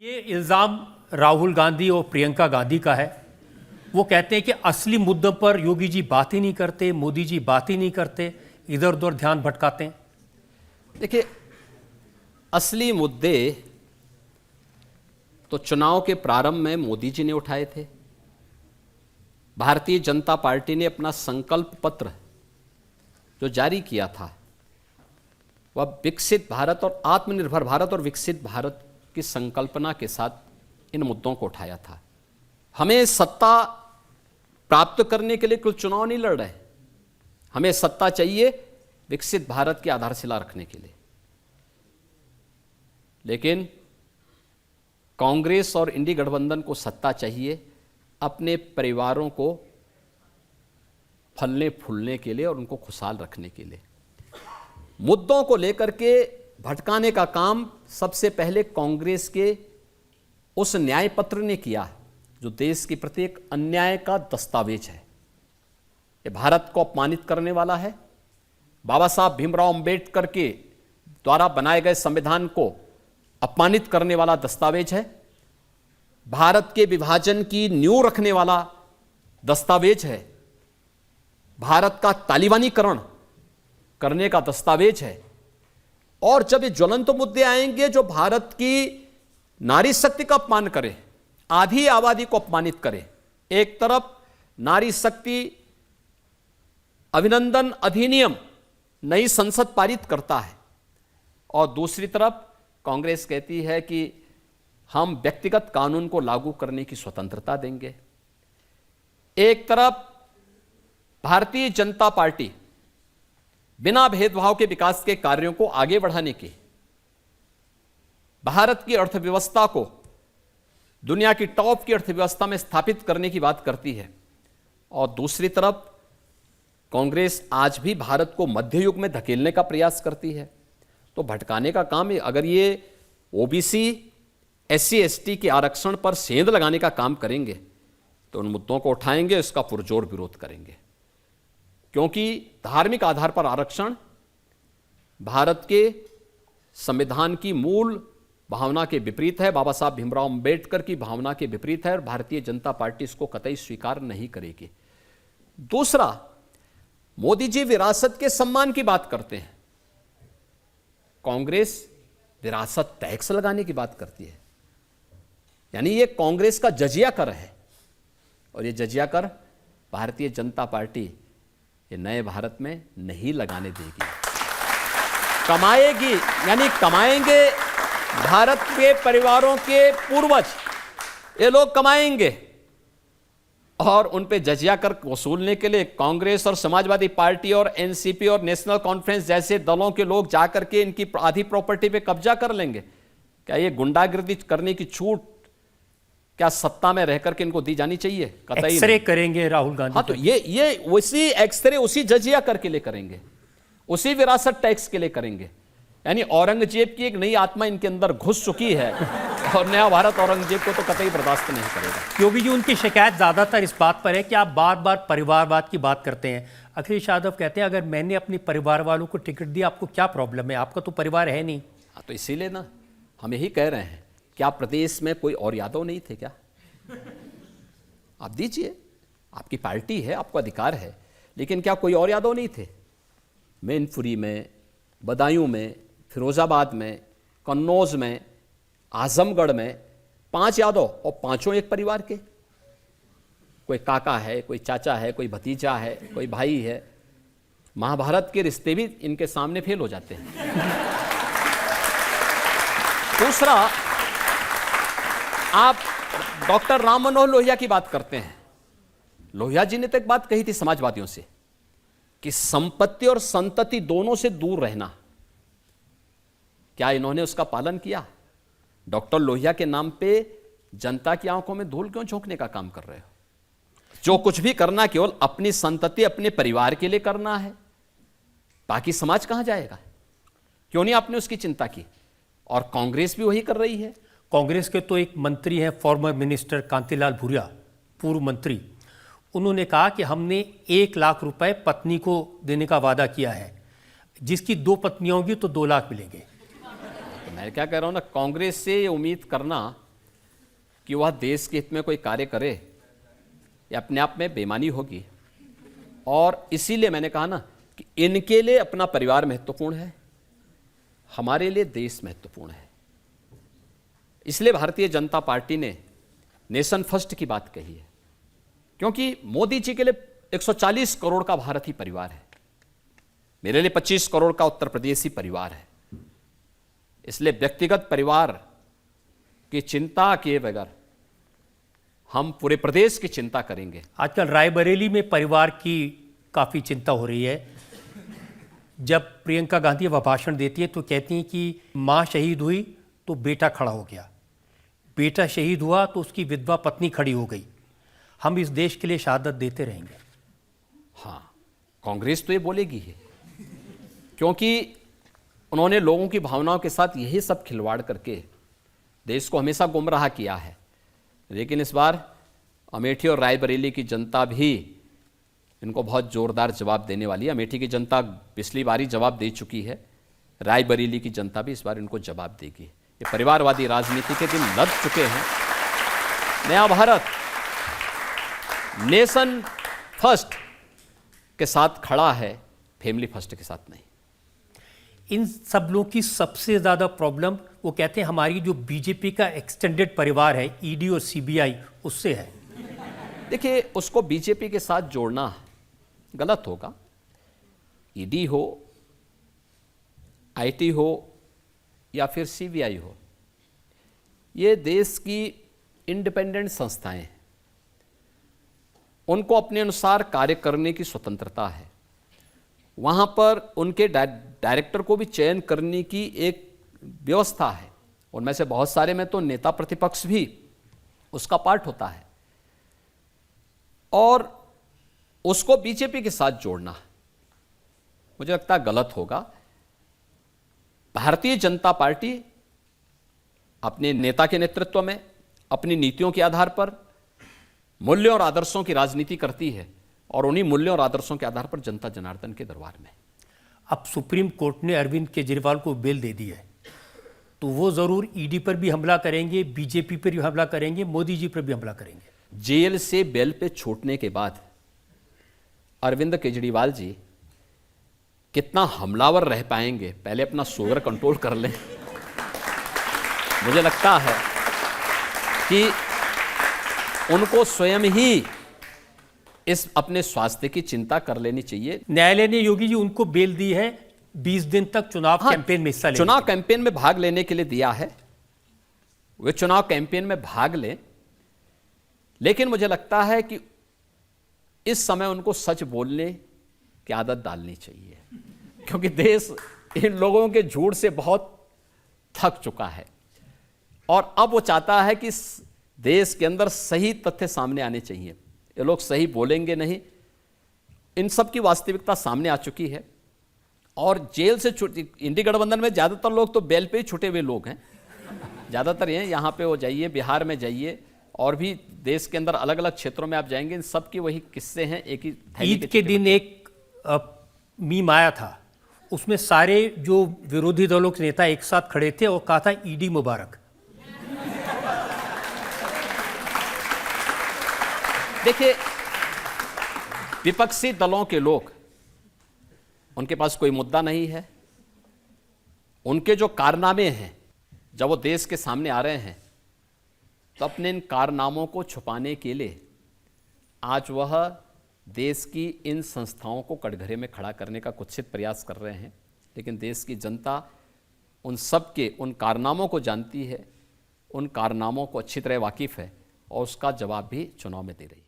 ये इल्ज़ाम राहुल गांधी और प्रियंका गांधी का है। वो कहते हैं कि असली मुद्दों पर योगी जी बात ही नहीं करते, मोदी जी बात ही नहीं करते, इधर उधर ध्यान भटकाते हैं। देखिए, असली मुद्दे तो चुनाव के प्रारंभ में मोदी जी ने उठाए थे। भारतीय जनता पार्टी ने अपना संकल्प पत्र जो जारी किया था वह विकसित भारत और आत्मनिर्भर भारत और विकसित भारत की संकल्पना के साथ इन मुद्दों को उठाया था। हमें सत्ता प्राप्त करने के लिए कुछ चुनाव नहीं लड़ रहे, हमें सत्ता चाहिए विकसित भारत की आधारशिला रखने के लिए। लेकिन कांग्रेस और इंडी गठबंधन को सत्ता चाहिए अपने परिवारों को फलने फूलने के लिए और उनको खुशहाल रखने के लिए। मुद्दों को लेकर के भटकाने का काम सबसे पहले कांग्रेस के उस न्याय पत्र ने किया जो देश के प्रत्येक अन्याय का दस्तावेज है। ये भारत को अपमानित करने वाला है। बाबा साहब भीमराव अंबेडकर के द्वारा बनाए गए संविधान को अपमानित करने वाला दस्तावेज है। भारत के विभाजन की नींव रखने वाला दस्तावेज है। भारत का तालिबानीकरण करने का दस्तावेज है। और जब ये ज्वलंत मुद्दे आएंगे जो भारत की नारी शक्ति का अपमान करे, आधी आबादी को अपमानित करे, एक तरफ नारी शक्ति अभिनंदन अधिनियम नई संसद पारित करता है और दूसरी तरफ कांग्रेस कहती है कि हम व्यक्तिगत कानून को लागू करने की स्वतंत्रता देंगे। एक तरफ भारतीय जनता पार्टी बिना भेदभाव के विकास के कार्यों को आगे बढ़ाने के, भारत की अर्थव्यवस्था को दुनिया की टॉप की अर्थव्यवस्था में स्थापित करने की बात करती है, और दूसरी तरफ कांग्रेस आज भी भारत को मध्य युग में धकेलने का प्रयास करती है। तो भटकाने का काम है। अगर ये ओबीसी एससी एसटी के आरक्षण पर सेंध लगाने का काम करेंगे तो उन मुद्दों को उठाएंगे, इसका पुरजोर विरोध करेंगे, क्योंकि धार्मिक आधार पर आरक्षण भारत के संविधान की मूल भावना के विपरीत है, बाबा साहब भीमराव अंबेडकर की भावना के विपरीत है और भारतीय जनता पार्टी इसको कतई स्वीकार नहीं करेगी। दूसरा, मोदी जी विरासत के सम्मान की बात करते हैं, कांग्रेस विरासत टैक्स लगाने की बात करती है। यानी ये कांग्रेस का जजिया कर है और ये जजिया कर भारतीय जनता पार्टी ये नए भारत में नहीं लगाने देगी। कमाएगी, यानी कमाएंगे भारत के परिवारों के पूर्वज, ये लोग कमाएंगे और उन पे जजिया कर वसूलने के लिए कांग्रेस और समाजवादी पार्टी और एनसीपी और नेशनल कॉन्फ्रेंस जैसे दलों के लोग जाकर के इनकी आधी प्रॉपर्टी पे कब्जा कर लेंगे। क्या ये गुंडागिर्दी करने की छूट क्या सत्ता में रहकर के इनको दी जानी चाहिए? कतई एक्सरे करेंगे राहुल गांधी। हाँ, तो ये उसी एक्सरे उसी जजिया कर के लिए करेंगे, उसी विरासत टैक्स के लिए करेंगे। यानी औरंगजेब की एक नई आत्मा इनके अंदर घुस चुकी है और नया भारत औरंगजेब को तो कतई बर्दाश्त नहीं करेगा। योगी जी, उनकी शिकायत ज्यादातर इस बात पर है कि आप बार बार परिवारवाद की बात करते हैं। अखिलेश यादव कहते हैं अगर मैंने अपने परिवार वालों को टिकट दिया, आपको क्या प्रॉब्लम है? आपका तो परिवार है नहीं। हाँ, तो इसीलिए ना हम यही कह रहे हैं, क्या प्रदेश में कोई और यादव नहीं थे क्या? आप दीजिए, आपकी पार्टी है, आपको अधिकार है, लेकिन क्या कोई और यादव नहीं थे? मैनपुरी में, बदायूं में, फिरोजाबाद में, कन्नौज में, आजमगढ़ में 5 यादव और पांचों एक परिवार के। कोई काका है, कोई चाचा है, कोई भतीजा है, कोई भाई है। महाभारत के रिश्ते भी इनके सामने फेल हो जाते हैं। दूसरा, आप डॉक्टर राम मनोहर लोहिया की बात करते हैं। लोहिया जी ने तो एक बात कही थी समाजवादियों से कि संपत्ति और संतति दोनों से दूर रहना। क्या इन्होंने उसका पालन किया? डॉक्टर लोहिया के नाम पे जनता की आंखों में धूल क्यों झोंकने का काम कर रहे हो? जो कुछ भी करना केवल अपनी संतति, अपने परिवार के लिए करना है, बाकी समाज कहां जाएगा? क्यों नहीं आपने उसकी चिंता की? और कांग्रेस भी वही कर रही है। कांग्रेस के तो एक मंत्री हैं, फॉर्मर मिनिस्टर कांतिलाल भूरिया, पूर्व मंत्री, उन्होंने कहा कि हमने 1 लाख रुपए पत्नी को देने का वादा किया है, जिसकी 2 पत्नियां होंगी तो 2 लाख मिलेंगे। मैं क्या कह रहा हूं ना, कांग्रेस से ये उम्मीद करना कि वह देश के हित में कोई कार्य करे, ये अपने आप में बेईमानी होगी। और इसीलिए मैंने कहा ना कि इनके लिए अपना परिवार महत्वपूर्ण है, हमारे लिए देश महत्वपूर्ण है। इसलिए भारतीय जनता पार्टी ने नेशन फर्स्ट की बात कही है, क्योंकि मोदी जी के लिए 140 करोड़ का भारतीय परिवार है, मेरे लिए 25 करोड़ का उत्तर प्रदेशी परिवार है। इसलिए व्यक्तिगत परिवार की चिंता किए बगैर हम पूरे प्रदेश की चिंता करेंगे। आजकल रायबरेली में परिवार की काफ़ी चिंता हो रही है। जब प्रियंका गांधी वह भाषण देती है तो कहती हैं कि माँ शहीद हुई तो बेटा खड़ा हो गया, बेटा शहीद हुआ तो उसकी विधवा पत्नी खड़ी हो गई, हम इस देश के लिए शहादत देते रहेंगे। हाँ, कांग्रेस तो ये बोलेगी ही, क्योंकि उन्होंने लोगों की भावनाओं के साथ यही सब खिलवाड़ करके देश को हमेशा गुमराह किया है। लेकिन इस बार अमेठी और रायबरेली की जनता भी इनको बहुत जोरदार जवाब देने वाली है। अमेठी की जनता पिछली बारी जवाब दे चुकी है, रायबरेली की जनता भी इस बार इनको जवाब देगी। ये परिवारवादी राजनीति के दिन लद चुके हैं। नया भारत नेशन फर्स्ट के साथ खड़ा है, फैमिली फर्स्ट के साथ नहीं। इन सब लोगों की सबसे ज़्यादा प्रॉब्लम वो कहते हैं हमारी जो बीजेपी का एक्सटेंडेड परिवार है, ईडी और सीबीआई, उससे है। देखिए, उसको बीजेपी के साथ जोड़ना गलत होगा। ईडी हो, आईटी हो या फिर सीबीआई हो, ये देश की इंडिपेंडेंट संस्थाएं हैं, उनको अपने अनुसार कार्य करने की स्वतंत्रता है। वहाँ पर उनके डायरेक्टर को भी चयन करने की एक व्यवस्था है। उनमें से बहुत सारे में तो नेता प्रतिपक्ष भी उसका पार्ट होता है, और उसको बीजेपी के साथ जोड़ना मुझे लगता है गलत होगा। भारतीय जनता पार्टी अपने नेता के नेतृत्व में अपनी नीतियों के आधार पर मूल्यों और आदर्शों की राजनीति करती है, और उन्हीं मूल्यों और आदर्शों के आधार पर जनता जनार्दन के दरबार में। अब सुप्रीम कोर्ट ने अरविंद केजरीवाल को बेल दे दी है, तो वो ज़रूर ईडी पर भी हमला करेंगे, बीजेपी पर भी हमला करेंगे, मोदी जी पर भी हमला करेंगे। जेल से बेल पे छूटने के बाद अरविंद केजरीवाल जी कितना हमलावर रह पाएंगे, पहले अपना शुगर कंट्रोल कर लें। मुझे लगता है कि उनको स्वयं ही इस अपने स्वास्थ्य की चिंता कर लेनी चाहिए। न्यायालय ने योगी जी उनको बेल दी है 20 दिन तक चुनाव कैंपेन में हिस्सा लेने। चुनाव कैंपेन में भाग लेने के लिए दिया है, वे चुनाव कैंपेन में भाग लें। लेकिन मुझे लगता है कि इस समय उनको सच बोलने की आदत डालनी चाहिए, क्योंकि देश इन लोगों के झूठ से बहुत थक चुका है, और अब वो चाहता है कि देश के अंदर सही तथ्य सामने आने चाहिए। ये लोग सही बोलेंगे नहीं, इन सब की वास्तविकता सामने आ चुकी है। और जेल से इंडी गठबंधन में ज़्यादातर लोग तो बेल पे ही छुटे हुए लोग हैं, ज़्यादातर हैं। यहाँ पे वो जाइए, बिहार में जाइए, और भी देश के अंदर अलग अलग क्षेत्रों में आप जाएंगे, इन सब की वही किस्से हैं। एक ही ईद के दिन एक मीम आया था, उसमें सारे जो विरोधी दलों के नेता एक साथ खड़े थे और कहा था ईडी मुबारक। देखिए, विपक्षी दलों के लोग, उनके पास कोई मुद्दा नहीं है। उनके जो कारनामे हैं, जब वो देश के सामने आ रहे हैं, तो अपने इन कारनामों को छुपाने के लिए आज वह देश की इन संस्थाओं को कटघरे में खड़ा करने का कुत्सित प्रयास कर रहे हैं। लेकिन देश की जनता उन सब के उन कारनामों को जानती है, उन कारनामों को अच्छी तरह वाकिफ़ है, और उसका जवाब भी चुनाव में दे रही है।